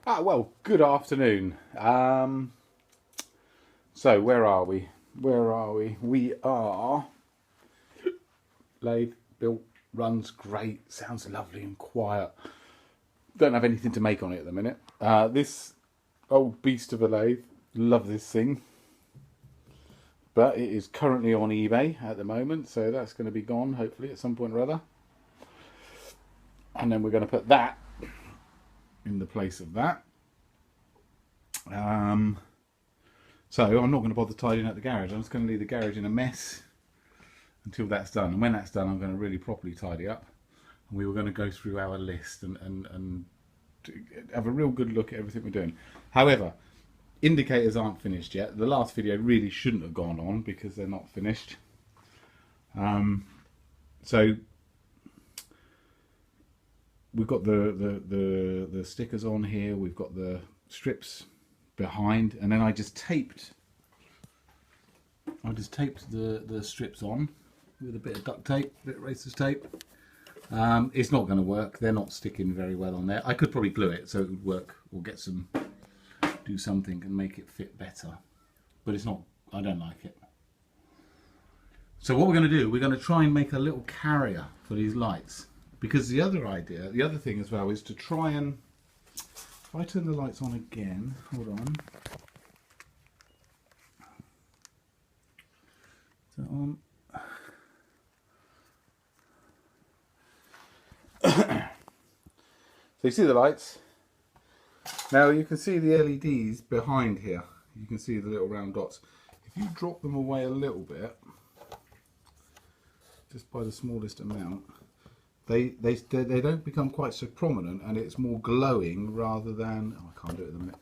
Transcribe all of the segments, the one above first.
Well, good afternoon. So where are we? We are lathe built, runs great, sounds lovely and quiet. Don't have anything to make on it at the minute. This old beast of a lathe, love this thing, but it is currently on eBay at the moment, so that's going to be gone hopefully at some point or other. And then we're going to put that in the place of that. So I'm not going to bother tidying up the garage. I'm just going to leave the garage in a mess until that's done. And when that's done, I'm going to really properly tidy up. And we were going to go through our list and have a real good look at everything we're doing. However, indicators aren't finished yet. The last video really shouldn't have gone on because they're not finished. So we've got the stickers on here. We've got the strips behind, and then I just taped the strips on with a bit of duct tape, a bit of racer's tape. It's not going to work. They're not sticking very well on there. I could probably glue it so it would work, or do something and make it fit better, but it's not. I don't like it. So what we're going to do, we're going to try and make a little carrier for these lights, because the other thing as well is to try and, if I turn the lights on again, hold on. Is that on? So you see the lights. Now you can see the LEDs behind here. You can see the little round dots. If you drop them away a little bit, just by the smallest amount, they don't become quite so prominent, and it's more glowing rather than, oh, I can't do it at the minute,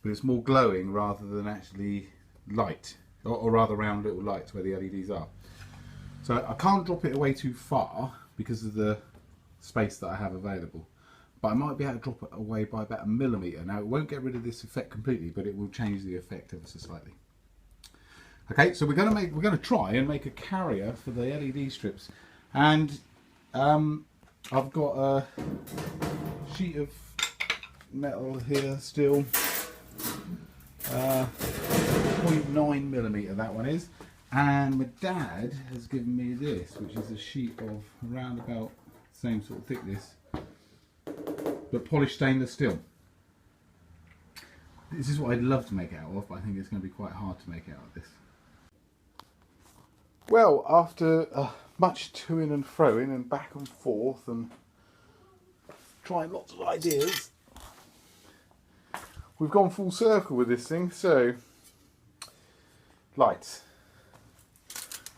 but it's more glowing rather than actually light, or rather round little lights where the LEDs are. So I can't drop it away too far because of the space that I have available, but I might be able to drop it away by about 1 millimetre. Now it won't get rid of this effect completely, but it will change the effect ever so slightly. Okay, so we're going to try and make a carrier for the LED strips, and I've got a sheet of metal here still, 0.9 millimetre that one is, and my dad has given me this, which is a sheet of around about the same sort of thickness, but polished stainless steel. This is what I'd love to make it out of, but I think it's going to be quite hard to make it out of this. Well, after much to-ing and fro-ing and back and forth and trying lots of ideas, we've gone full circle with this thing. So, lights.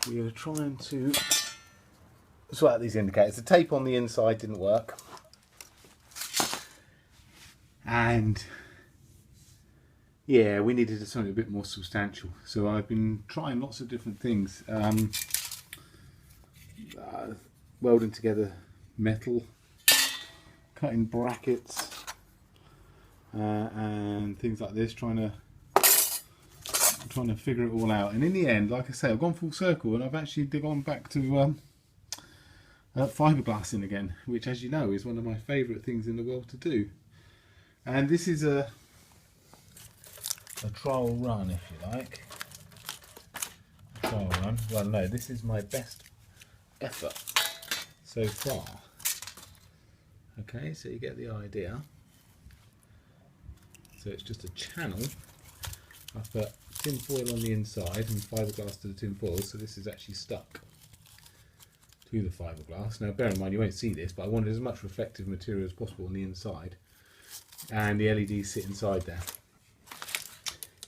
We are trying to sort out these indicators. The tape on the inside didn't work, and yeah, we needed something a bit more substantial. So I've been trying lots of different things. Welding together metal, cutting brackets, and things like this, trying to figure it all out. And in the end, like I say, I've gone full circle, and I've actually gone back to fiberglassing again, which, as you know, is one of my favourite things in the world to do. And this is a trial run, if you like. A trial run. Well, no, this is my best effort so far. Okay, so you get the idea. So it's just a channel. I've put tin foil on the inside and fiberglass to the tin foil, so this is actually stuck to the fiberglass. Now bear in mind, you won't see this, but I wanted as much reflective material as possible on the inside, and the LEDs sit inside there.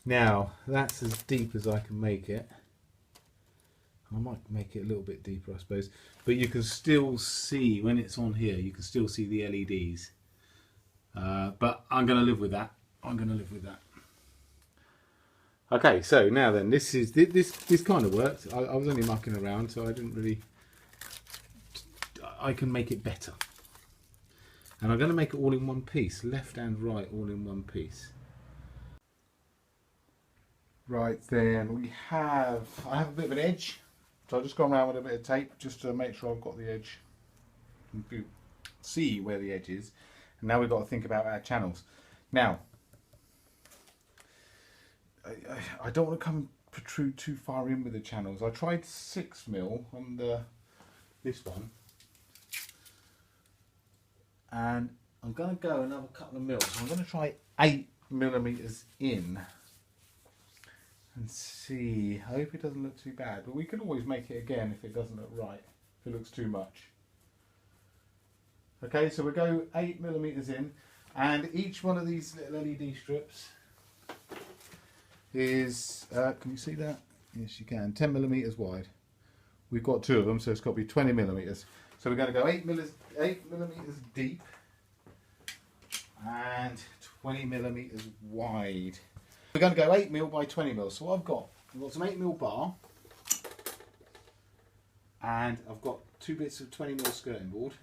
Now that's as deep as I can make it. I might make it a little bit deeper, I suppose, but you can still see, when it's on here, you can still see the LEDs. But I'm going to live with that. Okay, so now then, this kind of worked. I was only mucking around, so I didn't really. I can make it better, and I'm going to make it all in one piece, left and right, all in one piece. Right then, I have a bit of an edge, so I've just gone around with a bit of tape just to make sure I've got the edge. You can see where the edge is, and now we've got to think about our channels. Now, I don't want to come protrude too far in with the channels. I tried 6mm on this one, and I'm going to go another couple of mils. So I'm going to try 8mm in and see. I hope it doesn't look too bad, but we can always make it again if it doesn't look right, if it looks too much. Okay, so we'll go 8mm in, and each one of these little LED strips is, can you see that? Yes, you can. 10mm wide. We've got 2 of them, so it's got to be 20mm. So we're going to go 8mm deep and 20mm wide. We're going to go 8mm by 20mm. So what I've got some 8mm bar, and I've got 2 bits of 20mm skirting board,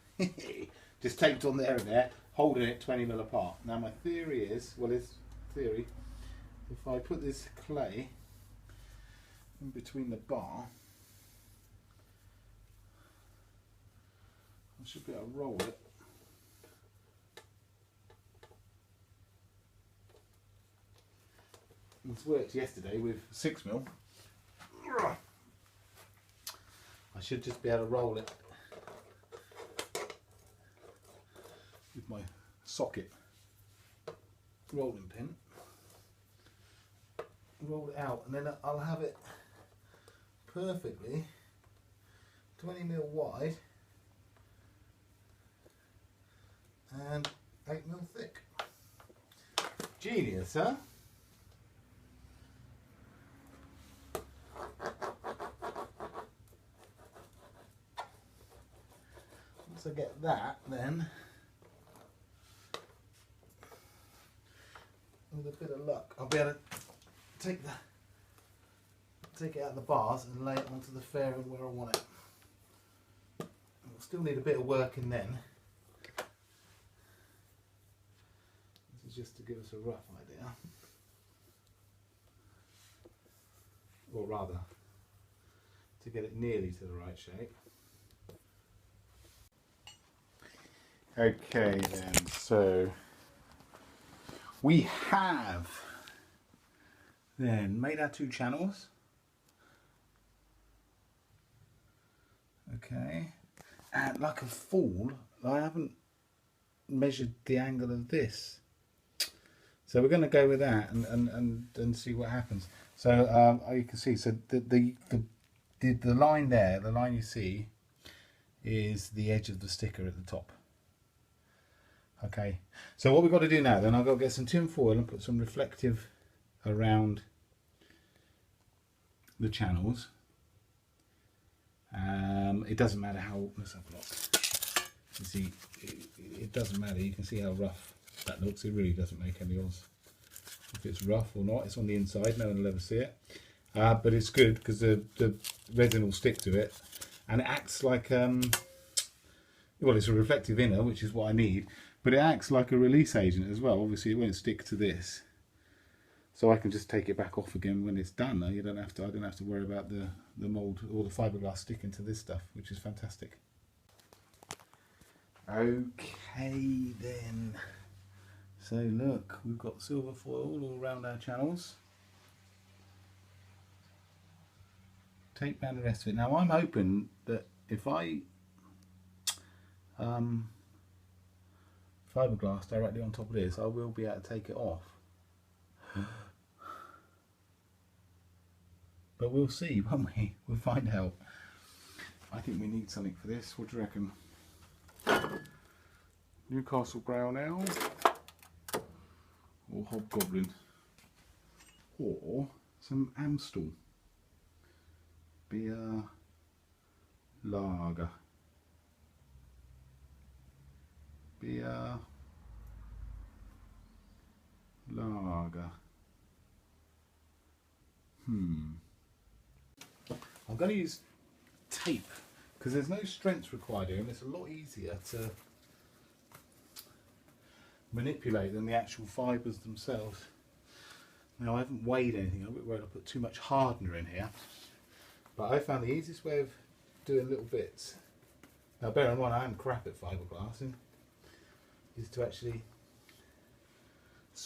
just taped on there and there, holding it 20mm apart. Now my theory is, well, it's theory. If I put this clay in between the bar, I should be able to roll it. It's worked yesterday with 6mm. I should just be able to roll it with my socket rolling pin. Roll it out, and then I'll have it perfectly 20mm wide and 8mm thick. Genius, huh? Once I get that, then with a bit of luck I'll be able to take it out of the bars and lay it onto the fairing where I want it. I'll still need a bit of work in then. This is just to give us a rough idea, or rather to get it nearly to the right shape. Okay then, so we have then made our 2 channels. Okay, and like a fool, I haven't measured the angle of this, so we're going to go with that and see what happens. So you can see, so the line there, the line you see, is the edge of the sticker at the top. Okay, so what we've got to do now, then I've got to get some tin foil and put some reflective around the channels. It doesn't matter how, let's have a look. You see, it doesn't matter, you can see how rough that looks. It really doesn't make any odds if it's rough or not. It's on the inside, no one will ever see it. But it's good because the resin will stick to it, and it acts like, well, it's a reflective inner, which is what I need, but it acts like a release agent as well. Obviously it won't stick to this, so I can just take it back off again when it's done. I don't have to worry about the mould or the fiberglass sticking to this stuff, which is fantastic. Okay then, so look, we've got silver foil all around our channels. Tape down the rest of it. Now I'm hoping that if I fiberglass directly on top of this, I will be able to take it off. But we'll see, won't we? We'll find out. I think we need something for this. What do you reckon? Newcastle Brown Ale, or Hobgoblin, or some Amstel beer lager. Beer lager. I'm going to use tape because there's no strength required here, and it's a lot easier to manipulate than the actual fibres themselves. Now I haven't weighed anything. I'm a bit worried I put too much hardener in here, but I found the easiest way of doing little bits. Now bear in mind I am crap at fiberglassing, is to actually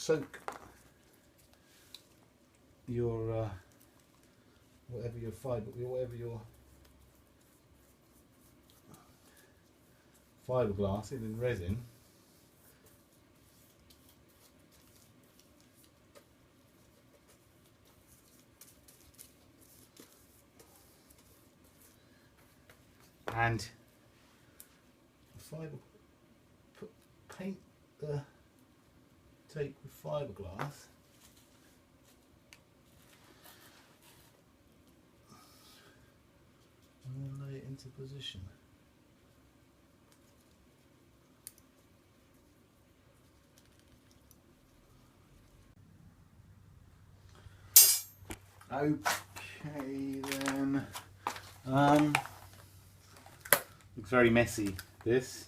soak your whatever your fiberglass in resin. And paint the tape with fiberglass. And then lay it into position. Okay then. Looks very messy, this,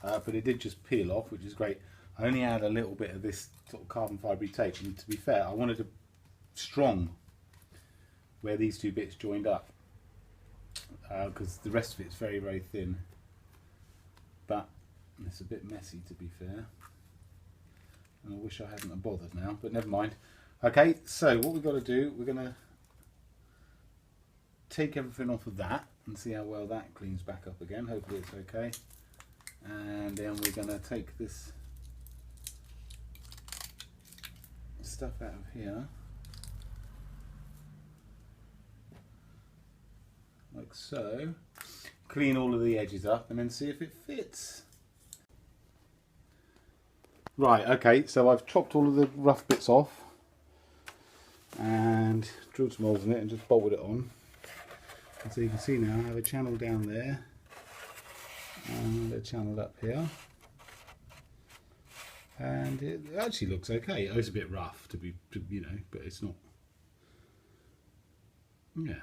but it did just peel off, which is great. I only had a little bit of this sort of carbon fibre tape, and to be fair, I wanted it strong where these two bits joined up, because the rest of it's very, very thin. But it's a bit messy, to be fair, and I wish I hadn't have bothered now, but never mind. Okay, so what we've got to do, we're going to take everything off of that and see how well that cleans back up again. Hopefully it's okay. And then we're going to take this stuff out of here, like so. Clean all of the edges up and then see if it fits. Right, okay, so I've chopped all of the rough bits off and drilled some holes in it and just bolted it on. And so you can see now I have a channel down there and a channel up here, and it actually looks okay. Oh, it's a bit rough you know, but it's not. Yeah,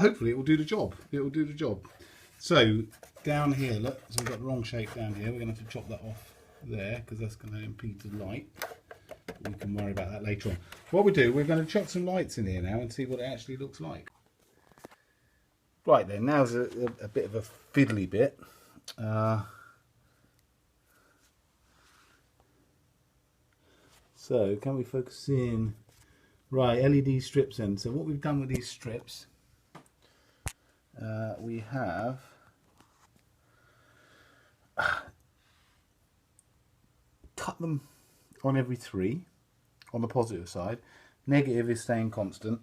hopefully it will do the job. It will do the job. So down here, look, so we've got the wrong shape down here. We're going to have to chop that off there because that's going to impede the light. We can worry about that later on. What we do, we're going to chuck some lights in here now and see what it actually looks like. Right then, now's a bit of a fiddly bit. So can we focus in? Right, LED strips in. So what we've done with these strips, we have cut them on every 3 on the positive side. Negative is staying constant,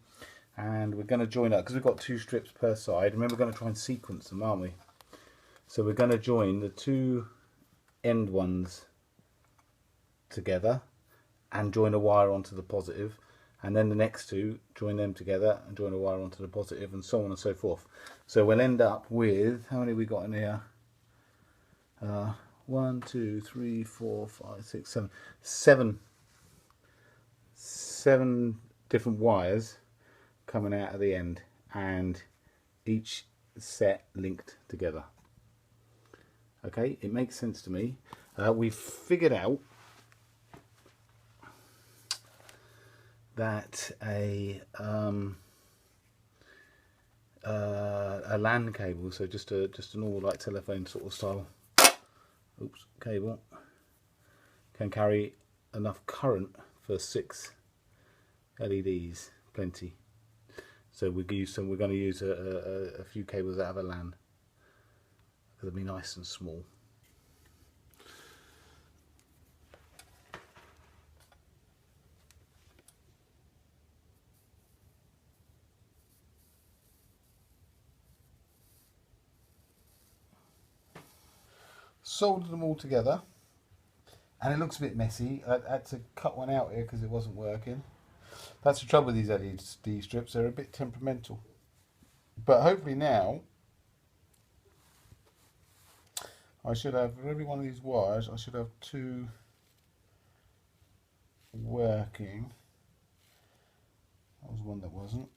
and we're going to join up because we've got 2 strips per side. Remember, we're going to try and sequence them, aren't we? So we're going to join the 2 end ones together and join a wire onto the positive, and then the next 2 join them together and join a wire onto the positive, and so on and so forth. So we'll end up with, how many we got in here? 1, 2, 3, 4, 5, 6, 7. 7 different wires coming out of the end, and each set linked together. Okay, it makes sense to me. We've figured out that a LAN cable, so just a normal like telephone sort of style cable, can carry enough current for 6 LEDs, plenty. So we're going to use a few cables out of a LAN because it'll be nice and small. Soldered them all together, and it looks a bit messy. I had to cut one out here because it wasn't working. That's the trouble with these LED strips, they're a bit temperamental. But hopefully now, I should have, for every one of these wires, I should have 2 working. That was one that wasn't.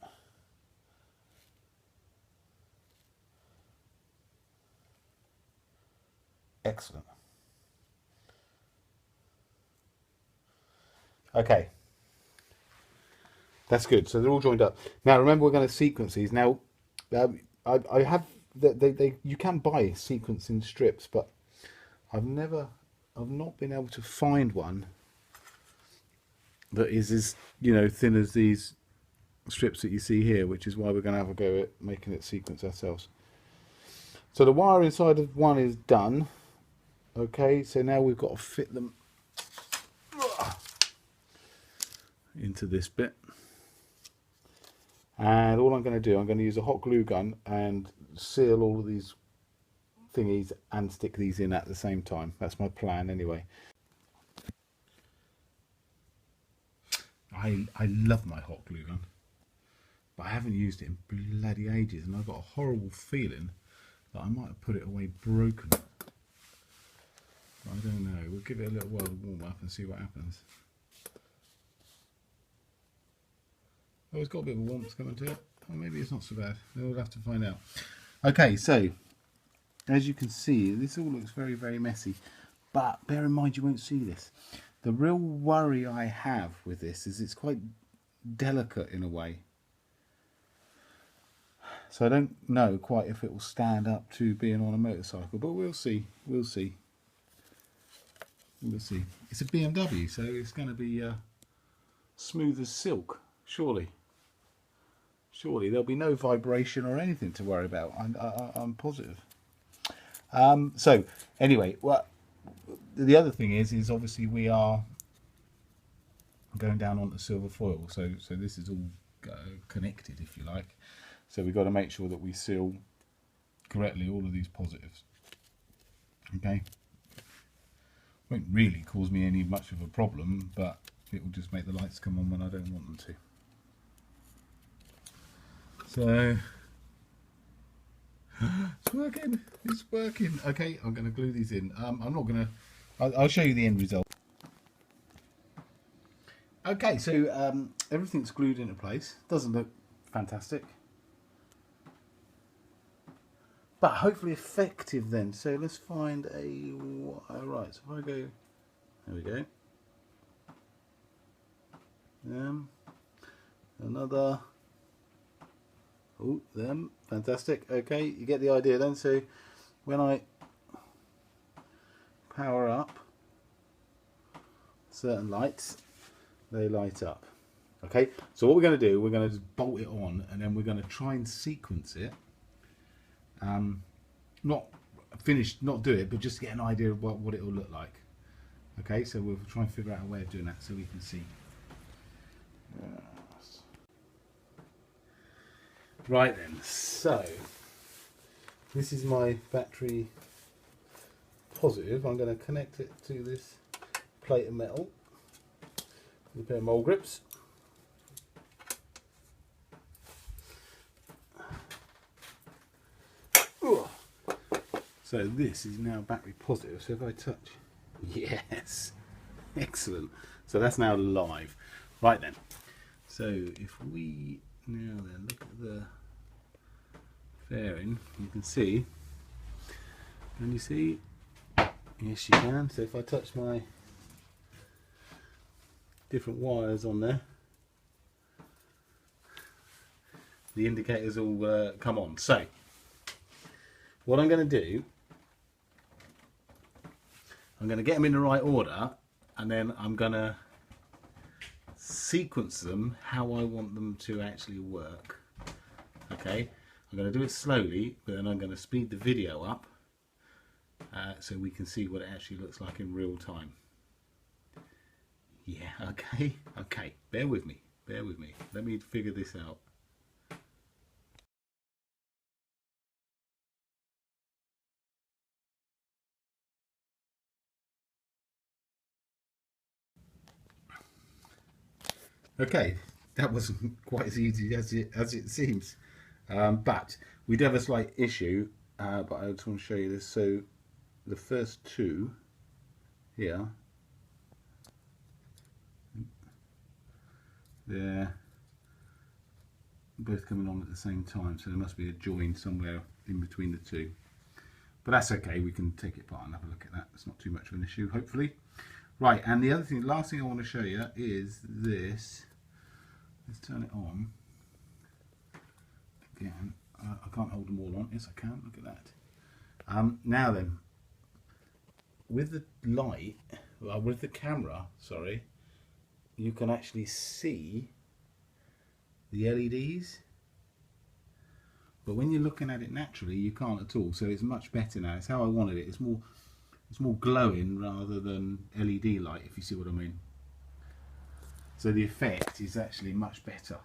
Excellent. Okay, that's good. So they're all joined up. Now remember, we're going to sequence these. Now I have you can buy sequencing strips, but I've not been able to find one that is as, you know, thin as these strips that you see here, which is why we're going to have a go at making it sequence ourselves. So the wire inside of one is done. Okay, so now we've got to fit them into this bit. And all I'm going to do, I'm going to use a hot glue gun and seal all of these thingies and stick these in at the same time. That's my plan anyway. I love my hot glue gun, but I haven't used it in bloody ages, and I've got a horrible feeling that I might have put it away broken. I don't know. We'll give it a little while to warm up and see what happens. Oh, it's got a bit of a warmth coming to it. Oh, maybe it's not so bad. We'll have to find out. Okay, so as you can see, this all looks very, very messy. But bear in mind, you won't see this. The real worry I have with this is it's quite delicate in a way. So I don't know quite if it will stand up to being on a motorcycle, but we'll see. We'll see. We'll see. It's a BMW, so it's going to be smooth as silk, surely. Surely there'll be no vibration or anything to worry about. I'm positive. So anyway, well, the other thing is obviously we are going down onto silver foil, so this is all connected, if you like. So we've got to make sure that we seal correctly all of these positives. Okay. Won't really cause me any much of a problem, but it will just make the lights come on when I don't want them to. So it's working. It's working. Okay, I'm going to glue these in. I'm not going to. I'll show you the end result. Okay, so everything's glued into place. Doesn't look fantastic, but hopefully effective then. So let's find a wire. Right, so if I go, there we go. Another. Oh, them. Fantastic. Okay, you get the idea then. So when I power up certain lights, they light up. Okay, so what we're going to do, we're going to just bolt it on, and then we're going to try and sequence it. Not finish, not do it, but just get an idea of what it will look like. Okay, so we'll try and figure out a way of doing that so we can see. Yes. Right then, so this is my battery positive. I'm going to connect it to this plate of metal with a pair of mole grips. So this is now battery positive. So if I touch, yes, excellent. So that's now live. Right then. So if we now then look at the fairing, you can see. Can you see? Yes, you can. So if I touch my different wires on there, the indicators all come on. So what I'm going to do, I'm going to get them in the right order, and then I'm going to sequence them how I want them to actually work. Okay, I'm going to do it slowly, but then I'm going to speed the video up so we can see what it actually looks like in real time. Yeah, okay, okay, bear with me, let me figure this out. Okay, that wasn't quite as easy as it seems, but we do have a slight issue, but I just want to show you this. So the first two here, they're both coming on at the same time, so there must be a join somewhere in between the two, but that's okay, we can take it apart and have a look at that. It's not too much of an issue, hopefully. Right, and the other thing, last thing I want to show you is this. Let's turn it on again. I can't hold them all on. Yes, I can. Look at that. Now then, with the light, well, with the camera, sorry, you can actually see the LEDs. But when you're looking at it naturally, you can't at all. So it's much better now. It's how I wanted it. It's more glowing rather than LED light, if you see what I mean. So the effect is actually much better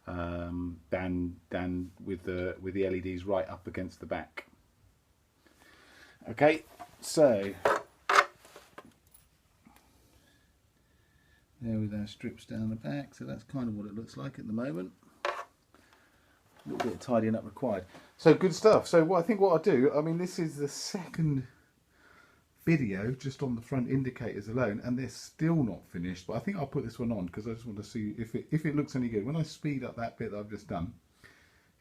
than with the LEDs right up against the back. Okay, so there with our strips down the back. So that's kind of what it looks like at the moment. A little bit of tidying up required. So good stuff. So what I'll do, I mean, this is the second video just on the front indicators alone, and they're still not finished. But I think I'll put this one on because I just want to see if it looks any good. When I speed up that bit that I've just done,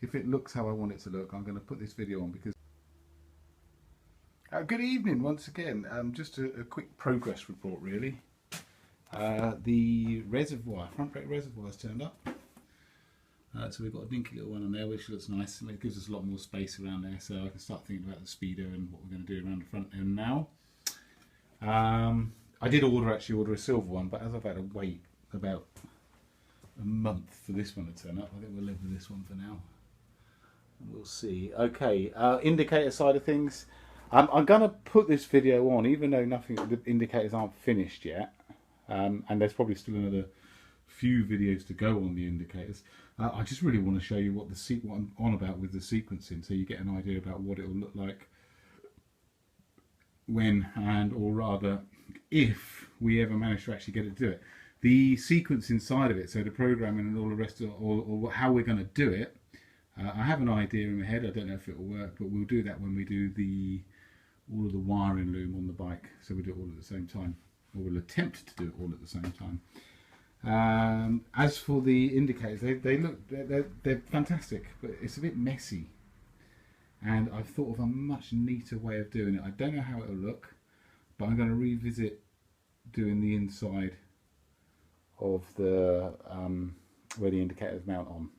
if it looks how I want it to look, I'm going to put this video on because. Good evening once again. Just a quick progress report, really. The reservoir, front brake reservoir, has turned up. So we've got a dinky little one on there, which looks nice, and it gives us a lot more space around there, so I can start thinking about the speedo and what we're going to do around the front end now. I did actually order a silver one, but as I've had to wait about a month for this one to turn up, I think we'll live with this one for now. We'll see. Okay, indicator side of things. I'm going to put this video on, even though the indicators aren't finished yet, and there's probably still another few videos to go on the indicators. I just really want to show you what I'm on about with the sequencing, so you get an idea about what it will look like when, or rather if we ever manage to actually get it to do it. The sequencing side of it, so the programming and all the rest of it, or how we're going to do it, I have an idea in my head. I don't know if it will work, but we'll do that when we do all of the wiring loom on the bike, so we'll do it all at the same time, or we'll attempt to do it all at the same time. As for the indicators, they're fantastic, but it's a bit messy, and I've thought of a much neater way of doing it. I don't know how it'll look, but I'm going to revisit doing the inside of the where the indicators mount on.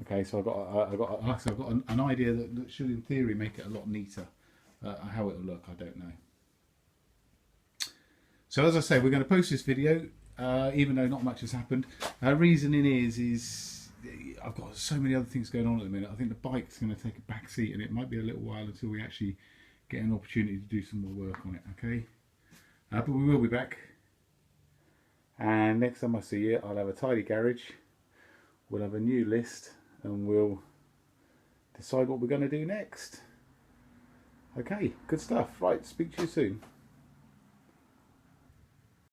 Okay, so I've got an idea that should, in theory, make it a lot neater. How it'll look, I don't know. So as I say, we're going to post this video. Even though not much has happened. Reasoning is I've got so many other things going on at the minute. I think the bike's going to take a back seat, and it might be a little while until we actually get an opportunity to do some more work on it. Okay, but we will be back, and next time I see you, I'll have a tidy garage, we'll have a new list, and we'll decide what we're going to do next. Okay, good stuff. Right, speak to you soon.